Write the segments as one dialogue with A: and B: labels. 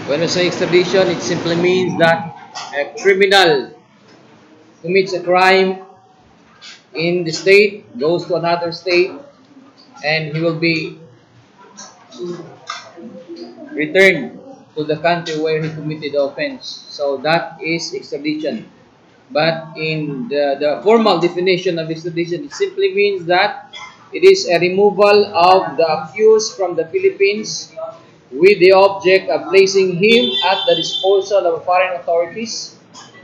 A: When we say extradition, it simply means that a criminal commits a crime in the state, goes to another state, and he will be returned to the country where he committed the offense. So that is extradition. But in the formal definition of extradition, it simply means that it is a removal of the accused from the Philippines with the object of placing him at the disposal of foreign authorities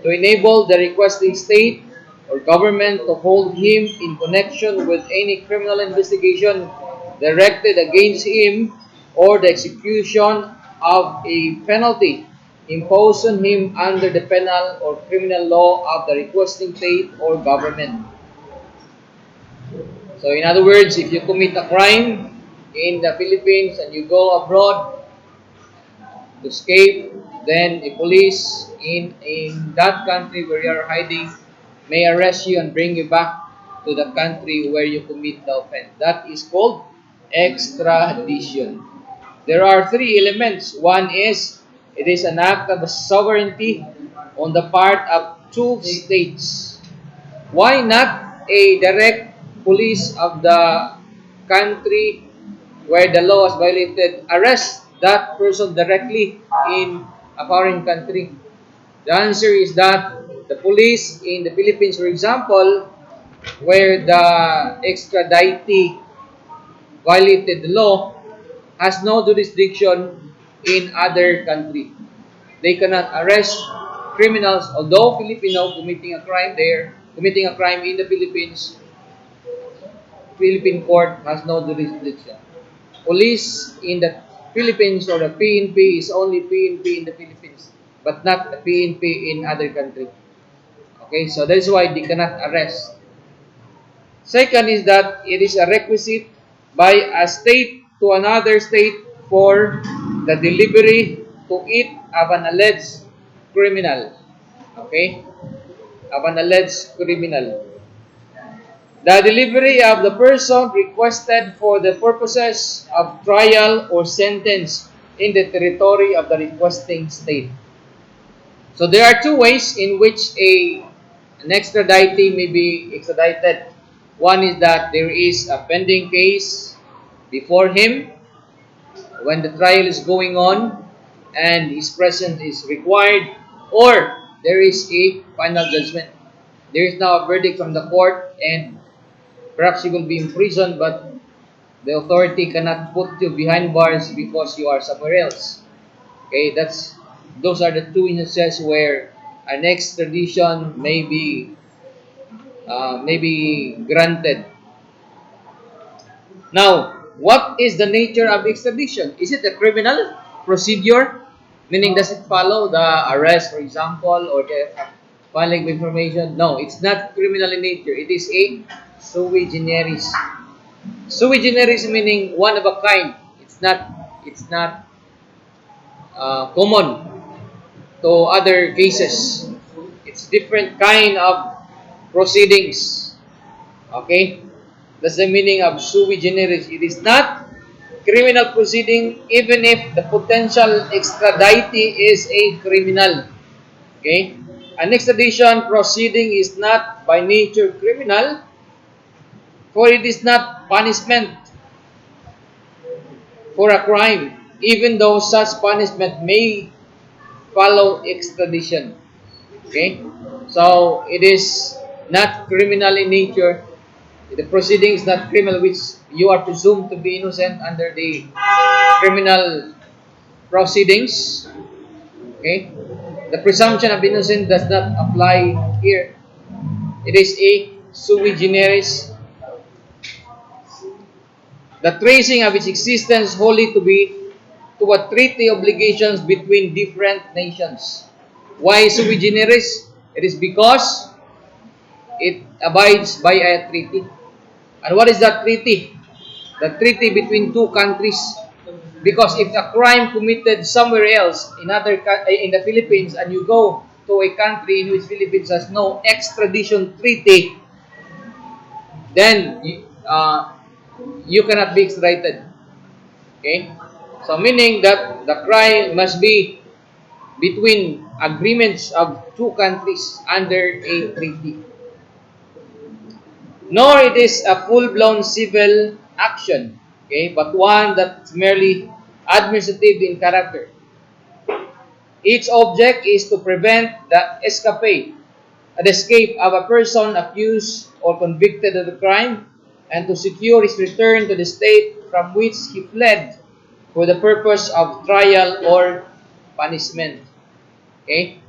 A: to enable the requesting state or government to hold him in connection with any criminal investigation directed against him or the execution of a penalty imposed on him under the penal or criminal law of the requesting state or government. So in other words, if you commit a crime in the Philippines and you go abroad to escape, then the police in that country where you are hiding may arrest you and bring you back to the country where you commit the offense. That is called extradition. There are three elements. One is it is an act of sovereignty on the part of two states. Why not a direct police of the country where the law is violated arrest that person directly in a foreign country? The answer is that the police in the Philippines, for example, where the extraditee violated the law, has no jurisdiction in other country. They cannot arrest criminals, although Filipino committing a crime there, committing a crime in the Philippines, Philippine court has no jurisdiction. Police in the Philippines or the PNP is only PNP in the Philippines, but not the PNP in other country. Okay, so that is why they cannot arrest. Second is that it is a requisite by a state to another state for the delivery to it of an alleged criminal. Okay? Of an alleged criminal. The delivery of the person requested for the purposes of trial or sentence in the territory of the requesting state. So there are two ways in which an extraditee may be extradited. One is that there is a pending case before him when the trial is going on and his presence is required, or there is a final judgment. There is now a verdict from the court and perhaps you will be in prison, but the authority cannot put you behind bars because you are somewhere else. Okay, those are the two instances where an extradition may be granted. Now, what is the nature of extradition? Is it a criminal procedure? Meaning, does it follow the arrest, for example, or the filing of information? No, it's not criminal in nature. It is a sui generis. Sui generis meaning one of a kind. It's not common to other cases. It's different kind of proceedings. Okay? That's the meaning of sui generis. It is not criminal proceeding even if the potential extraditee is a criminal. Okay? An extradition proceeding is not by nature criminal, for it is not punishment for a crime, even though such punishment may follow extradition. Okay? So it is not criminal in nature. The proceeding is not criminal, which you are presumed to be innocent under the criminal proceedings. Okay? The presumption of innocence does not apply here. It is a sui generis. The tracing of its existence wholly to a treaty obligations between different nations. Why sui generis? It is because it abides by a treaty. And what is that treaty? The treaty between two countries. Because if a crime committed somewhere else in the Philippines and you go to a country in which Philippines has no extradition treaty, then you cannot be extradited. Okay? So meaning that the crime must be between agreements of two countries under a treaty. Nor it is a full-blown civil action, okay, but one that's merely administrative in character. Its object is to prevent the escape of a person accused or convicted of a crime and to secure his return to the state from which he fled for the purpose of trial or punishment. Okay?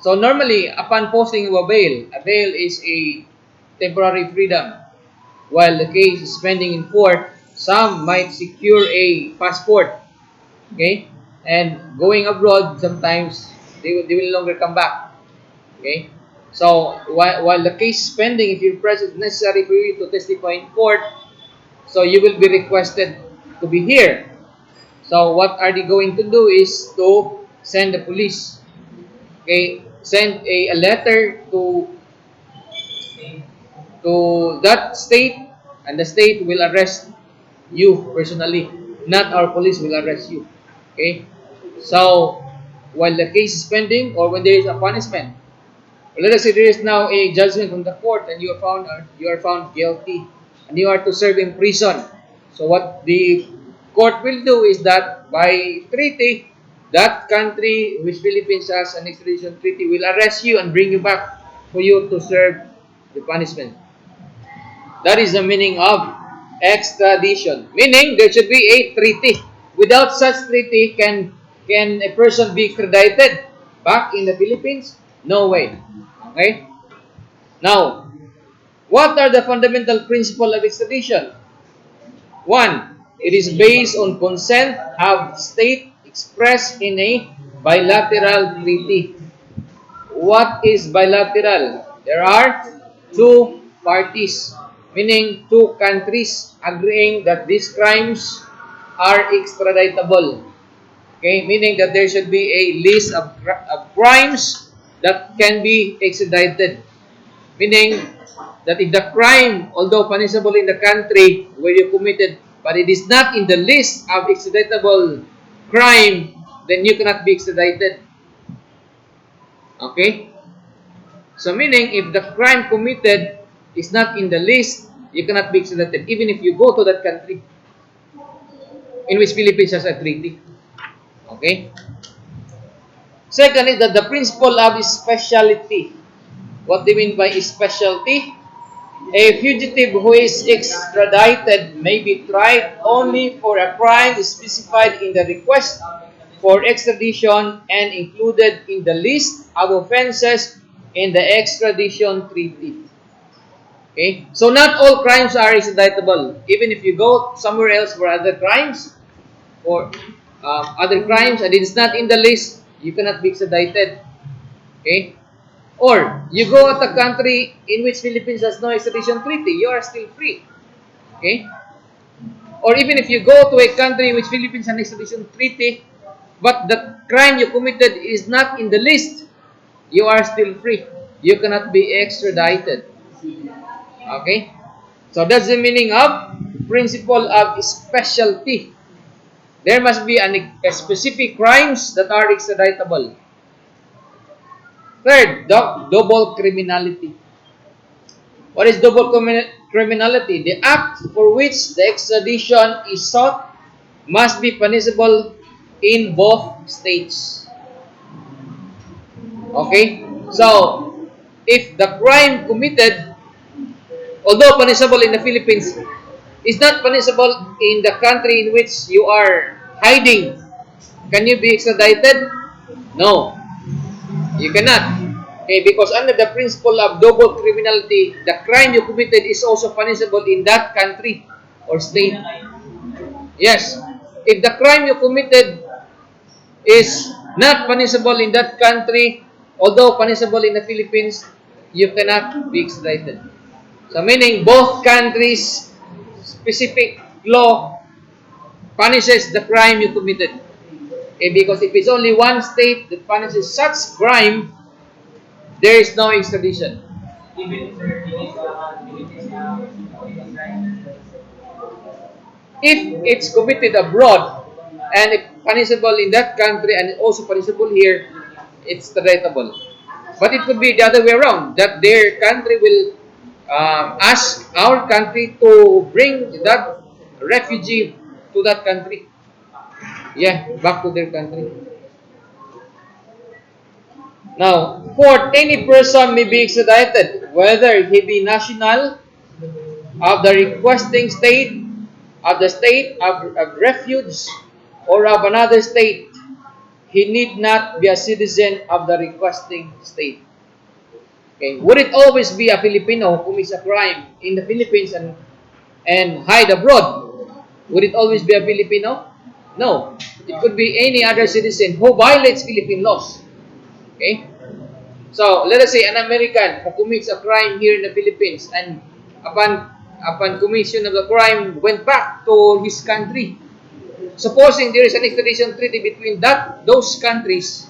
A: So normally, upon posting of a bail is a temporary freedom. While the case is pending in court, some might secure a passport. Okay? And going abroad, sometimes they will no longer come back. Okay? So while the case is pending, if your presence is necessary for you to testify in court, so you will be requested to be here. So what are they going to do is to send the police. Okay? Send a letter to that state, and the state will arrest you personally. Not our police will arrest you. Okay? So while the case is pending or when there is a punishment, let us say there is now a judgment from the court and you are found guilty and you are to serve in prison. So what the court will do is that by treaty, that country which Philippines has an extradition treaty will arrest you and bring you back for you to serve the punishment. That is the meaning of extradition. Meaning there should be a treaty. Without such treaty, can a person be extradited back in the Philippines? No way. Okay? Now, what are the fundamental principles of extradition? One, it is based on consent of state expressed in a bilateral treaty. What is bilateral? There are two parties, meaning two countries agreeing that these crimes are extraditable. Okay, meaning that there should be a list of crimes that can be extradited. Meaning that if the crime, although punishable in the country where you committed, but it is not in the list of extraditable crime, then you cannot be extradited. Okay? So meaning if the crime committed is not in the list, you cannot be extradited even if you go to that country in which Philippines has a treaty. Okay? Second is that the principle of speciality. What do you mean by specialty? A fugitive who is extradited may be tried only for a crime specified in the request for extradition and included in the list of offenses in the extradition treaty. Okay? So not all crimes are extraditable. Even if you go somewhere else for other crimes or other crimes and it is not in the list, you cannot be extradited. Okay? Or you go at a country in which Philippines has no extradition treaty, you are still free. Okay? Or even if you go to a country in which Philippines has an extradition treaty, but the crime you committed is not in the list, you are still free. You cannot be extradited. Okay? So that's the meaning of principle of specialty. There must be a specific crimes that are extraditable. Third, double criminality. What is double criminality? The act for which the extradition is sought must be punishable in both states. Okay? So, if the crime committed, although punishable in the Philippines, is not punishable in the country in which you are hiding, can you be extradited? No, you cannot. Okay, because under the principle of double criminality, the crime you committed is also punishable in that country or state. Yes. If the crime you committed is not punishable in that country, although punishable in the Philippines, you cannot be extradited. So meaning both countries' specific law punishes the crime you committed. Okay, because if it's only one state that punishes such crime, there is no extradition. If it's committed abroad and if punishable in that country and also punishable here, extraditable. But it could be the other way around, that their country will ask our country to bring that refugee to that country. Yeah, back to their country. Now, fourth, any person may be extradited, whether he be national of the requesting state, of the state of refuge, or of another state. He need not be a citizen of the requesting state. Okay. Would it always be a Filipino who commits a crime in the Philippines and hide abroad? Would it always be a Filipino? No. It could be any other citizen who violates Philippine laws. Okay? So, let us say an American who commits a crime here in the Philippines and upon commission of the crime went back to his country. Supposing there is an extradition treaty between those countries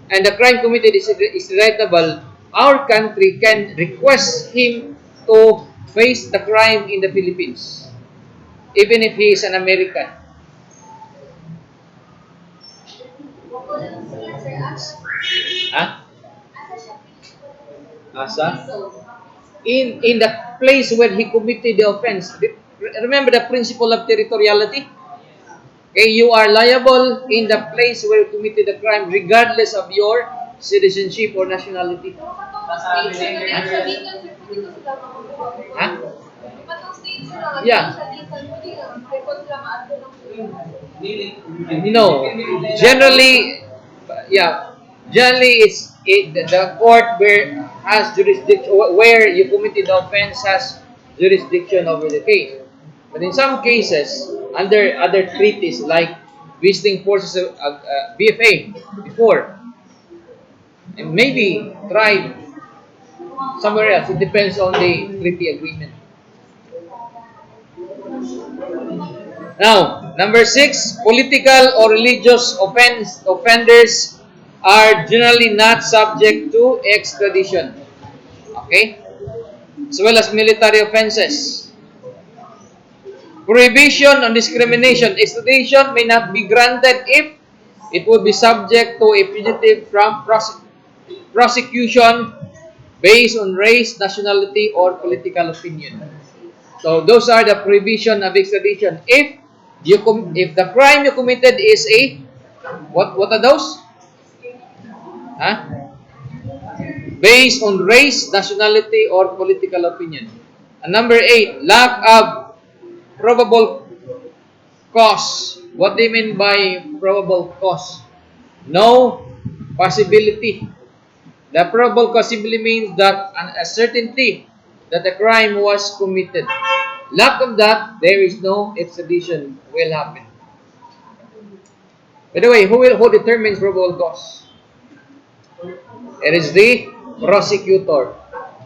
A: and the crime committed is extraditable, our country can request him to face the crime in the Philippines, even if he is an American. Huh? Asa? In the place where he committed the offense. Remember the principle of territoriality? Okay, you are liable in the place where you committed the crime regardless of your citizenship or nationality. Huh? Yeah. No. Generally, yeah. Generally, the court where has jurisdiction, where you committed the offense has jurisdiction over the case. But in some cases, under other treaties like visiting forces of BFA before, and maybe tried somewhere else. It depends on the treaty agreement. Now, number 6, political or religious offenders are generally not subject to extradition. Okay? As well as military offenses. Prohibition on discrimination. Extradition may not be granted if it would be subject to a fugitive from prosecution based on race, nationality, or political opinion. So those are the prohibition of extradition. If the crime you committed is a what are those? Huh? Based on race, nationality, or political opinion. And number 8, lack of probable cause. What do you mean by probable cause? No possibility. The probable cause simply means that a certainty that the crime was committed. Lack of that, there is no extradition will happen. By the way, who determines probable cause? It is the prosecutor.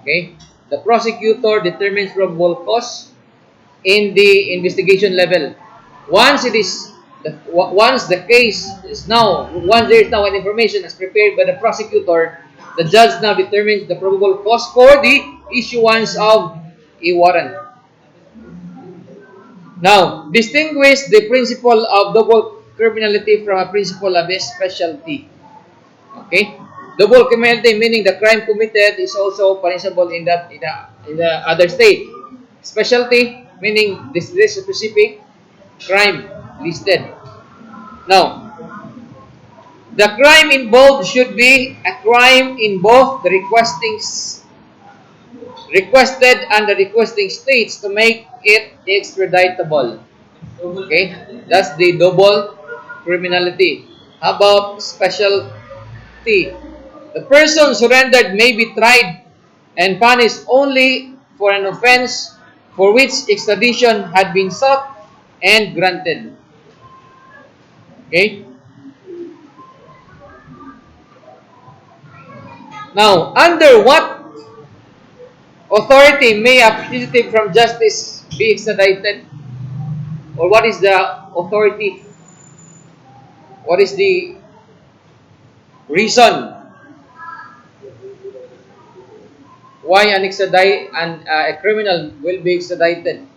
A: Okay? The prosecutor determines probable cause in the investigation level. Once it is once the case is now once there is now an information as prepared by the prosecutor, the judge now determines the probable cause for the issuance of a warrant. Now, distinguish the principle of double criminality from a principle of specialty. Okay? Double criminality meaning the crime committed is also punishable in the other state. Specialty meaning this specific crime listed. Now, the crime involved should be a crime in both the requested and the requesting states to make it extraditable. Okay? That's the double criminality. How about specialty? The person surrendered may be tried and punished only for an offense for which extradition had been sought and granted. Okay? Now, under what authority may a fugitive from justice be extradited? Or what is the authority? What is the reason why a criminal will be extradited?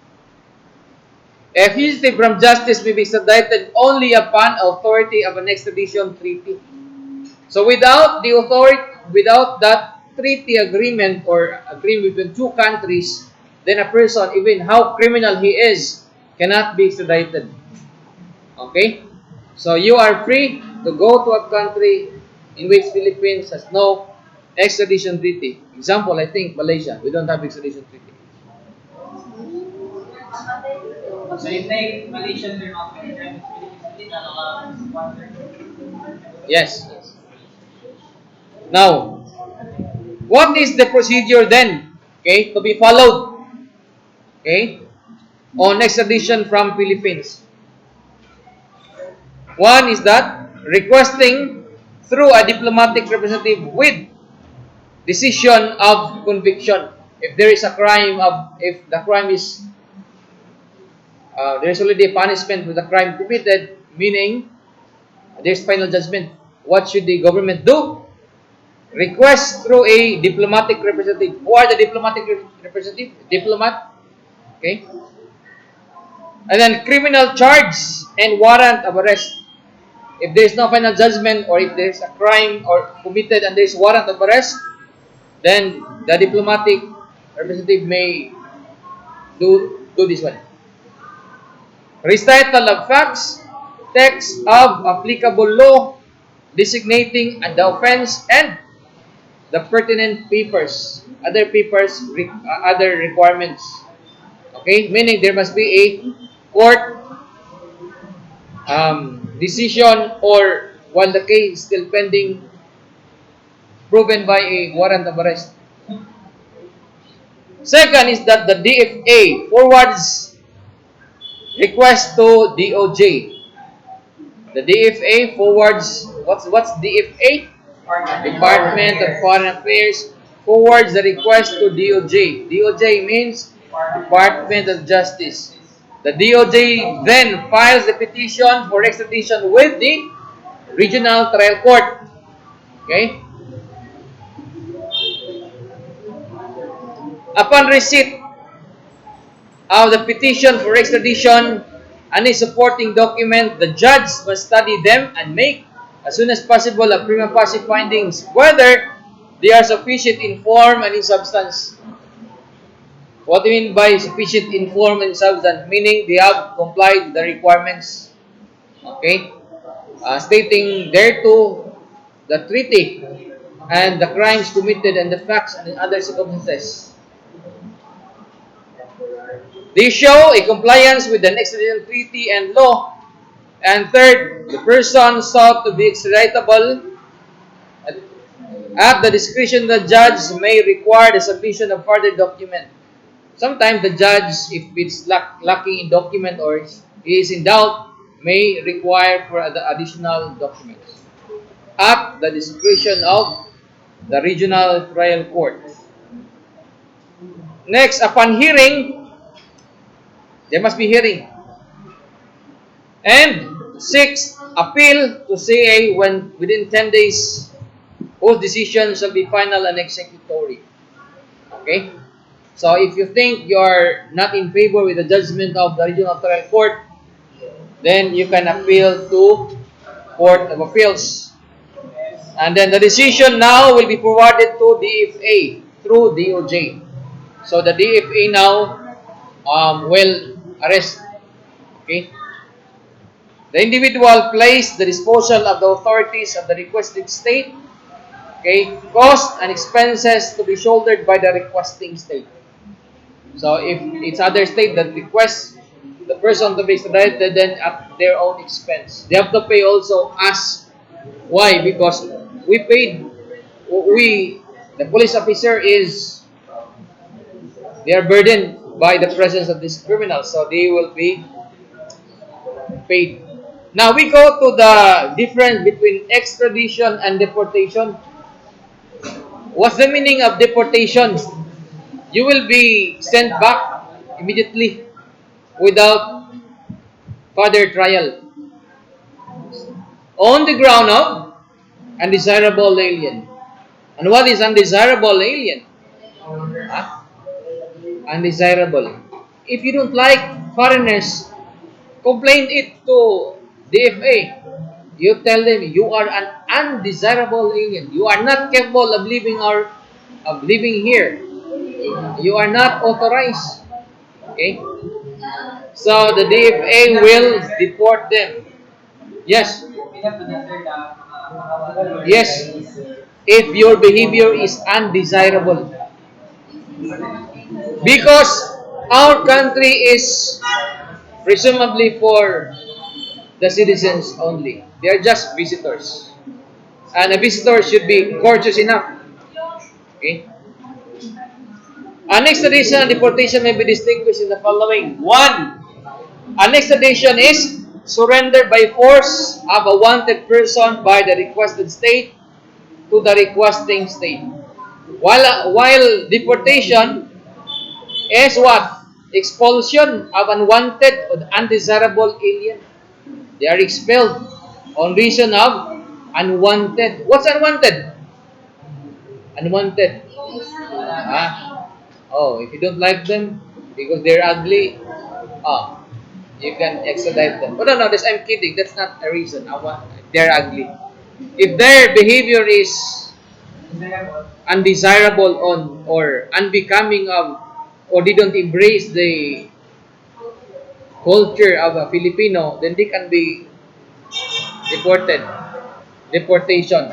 A: A fugitive from justice may be extradited only upon authority of an extradition treaty. So without the authority, without that treaty agreement or agreement between two countries, then a person, even how criminal he is, cannot be extradited. Okay? So you are free to go to a country in which Philippines has no extradition treaty. Example, I think Malaysia. We don't have extradition treaty.
B: So you take Malaysian term of Philippines not allowed one term.
A: Yes. Now, what is the procedure then? Okay, to be followed. Okay, on extradition from Philippines. One is that requesting through a diplomatic representative with decision of conviction. If there is a crime of, if the crime is, there is already a punishment for the crime committed, meaning there's final judgment. What should the government do? Request through a diplomatic representative. Who are the diplomatic representative? Diplomat. Okay. And then criminal charge and warrant of arrest. If there is no final judgment or if there is a crime or committed and there is warrant of arrest, then the diplomatic representative may do this one. Recital of facts, text of applicable law, designating the offense and the pertinent papers, other requirements. Okay, meaning there must be a court decision or while the case is still pending, proven by a warrant of arrest. Second is that the DFA forwards request to DOJ. The DFA forwards what's DFA? Department of Foreign Affairs forwards the request to DOJ. DOJ means Department of Justice. The DOJ then files the petition for extradition with the regional trial court. Okay? Upon receipt of the petition for extradition and a supporting document, the judge must study them and make, as soon as possible, a prima facie findings whether they are sufficient in form and in substance. What do you mean by sufficient in form and substance? Meaning they have complied with the requirements. Okay? Stating thereto the treaty and the crimes committed and the facts and other circumstances. They show a compliance with the extradition treaty and law. And third, the person sought to be extraditable at the discretion of the judge may require the submission of further document. Sometimes the judge, if it's lacking in document or he is in doubt, may require for the additional documents at the discretion of the regional trial court. Next, upon hearing, there must be hearing. And six, appeal to CA when within 10 days, whose decision shall be final and executory. Okay? So if you think you are not in favor with the judgment of the regional trial court, then you can appeal to Court of Appeals. And then the decision now will be forwarded to DFA through DOJ. So the DFA now will arrest. Okay? The individual place the disposal of the authorities of the requested state. Okay? Cost and expenses to be shouldered by the requesting state. So if it's other state that requests the person to be extradited, then at their own expense. They have to pay also us. Why? Because the police officer they are burdened by the presence of this criminal, so they will be paid. Now we go to the difference between extradition and deportation. What's the meaning of deportation? You will be sent back immediately without further trial on the ground of undesirable alien. And what is undesirable alien? Huh? Undesirable. If you don't like foreigners, complain it to DFA. You tell them you are an undesirable alien. You are not capable of living here. You are not authorized. Okay? So the DFA will deport them. Yes. Yes. If your behavior is undesirable. Because our country is presumably for the citizens only. They are just visitors. And a visitor should be courteous enough. Okay? An extradition and deportation may be distinguished in the following. One, an extradition is surrender by force of a wanted person by the requested state to the requesting state. While deportation is what? Expulsion of unwanted or undesirable alien. They are expelled on reason of unwanted. What's unwanted? Unwanted. Ah. Oh, if you don't like them because they're ugly, ah, you can extradite them. But no, this I'm kidding. That's not a reason. They're ugly. If their behavior is undesirable on or unbecoming of, or they don't embrace the culture of a Filipino, then they can be deported. Deportation.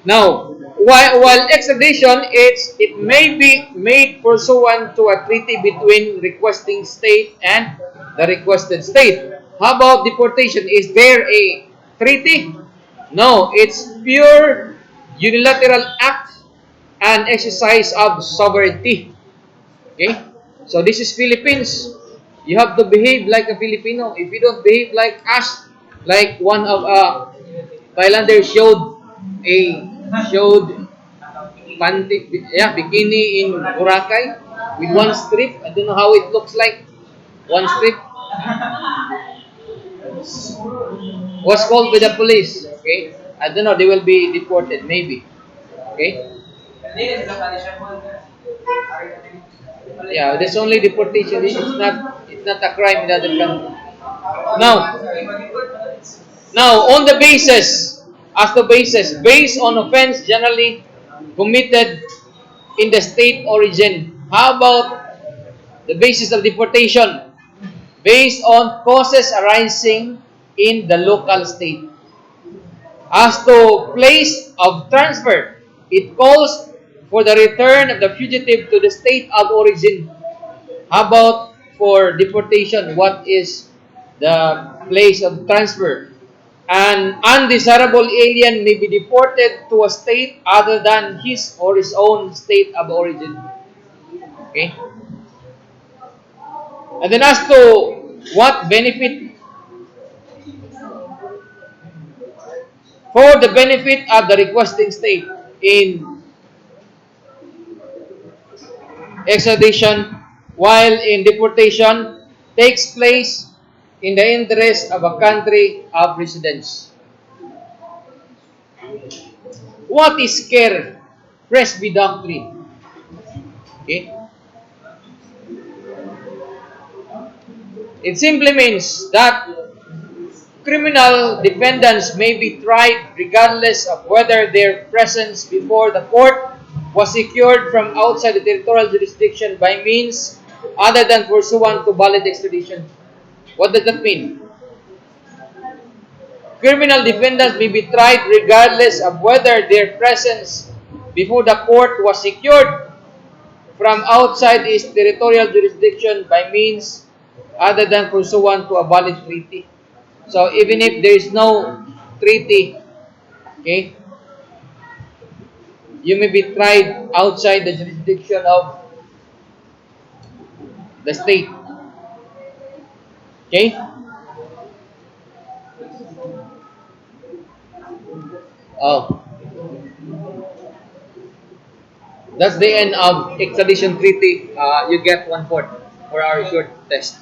A: Now, while extradition, it may be made pursuant to a treaty between requesting state and the requested state. How about deportation? Is there a treaty? No, it's pure unilateral act and exercise of sovereignty. Okay? So this is Philippines. You have to behave like a Filipino. If you don't behave like us, like one of Thailander a showed bikini in Boracay with one strip. I don't know how it looks like. One strip was called by the police. Okay, I don't know. They will be deported maybe. Okay. Yeah, that's only deportation. It's not a crime in other country. Now, on the basis, as the basis, based on offense generally committed in the state origin. How about the basis of deportation? Based on causes arising in the local state. As to place of transfer, it calls for the return of the fugitive to the state of origin. How about for deportation? What is the place of transfer? An undesirable alien may be deported to a state other than his or his own state of origin. Okay? And then as to what benefit, for the benefit of the requesting state in extradition, while in deportation takes place in the interest of a country of residence. What is care? Presby doctrine. Okay? It simply means that criminal defendants may be tried regardless of whether their presence before the court was secured from outside the territorial jurisdiction by means other than pursuant to valid extradition. What does that mean? Criminal defendants may be tried regardless of whether their presence before the court was secured from outside its territorial jurisdiction by means other than pursuant to a valid treaty. So even if there is no treaty, okay, you may be tried outside the jurisdiction of the state. Okay? Oh, that's the end of extradition treaty. You get 1/4 for our short test.